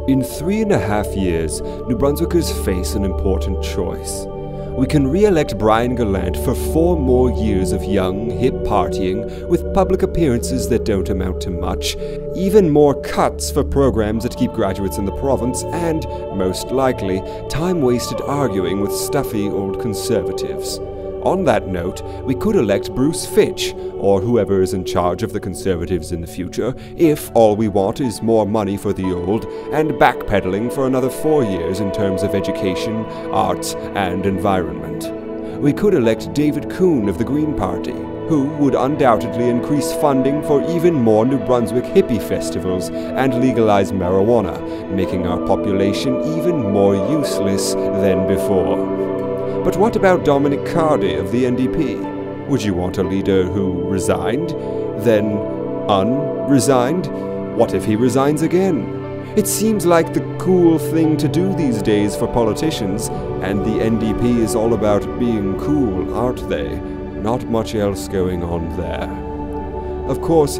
In 3.5 years, New Brunswickers face an important choice. We can re-elect Brian Gallant for 4 more years of young, hip partying with public appearances that don't amount to much, even more cuts for programs that keep graduates in the province, and, most likely, time wasted arguing with stuffy old conservatives. On that note, we could elect Bruce Fitch, or whoever is in charge of the Conservatives in the future, if all we want is more money for the old, and backpedaling for another 4 years in terms of education, arts, and environment. We could elect David Kuhn of the Green Party, who would undoubtedly increase funding for even more New Brunswick hippie festivals and legalize marijuana, making our population even more useless than before. But what about Dominic Cardy of the NDP? Would you want a leader who resigned, then unresigned? What if he resigns again? It seems like the cool thing to do these days for politicians, and the NDP is all about being cool, aren't they? Not much else going on there. Of course,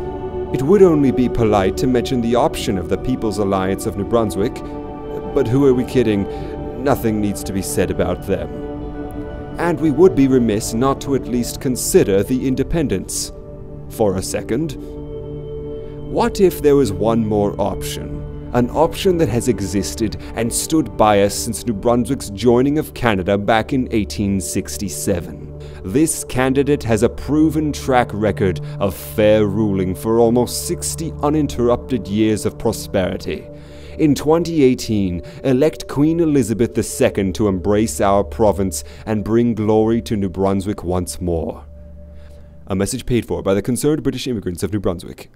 it would only be polite to mention the option of the People's Alliance of New Brunswick, but who are we kidding? Nothing needs to be said about them. And we would be remiss not to at least consider the independents. For a second. What if there was one more option? An option that has existed and stood by us since New Brunswick's joining of Canada back in 1867. This candidate has a proven track record of fair ruling for almost 60 uninterrupted years of prosperity. In 2018, elect Queen Elizabeth II to embrace our province and bring glory to New Brunswick once more. A message paid for by the Concerned British Immigrants of New Brunswick.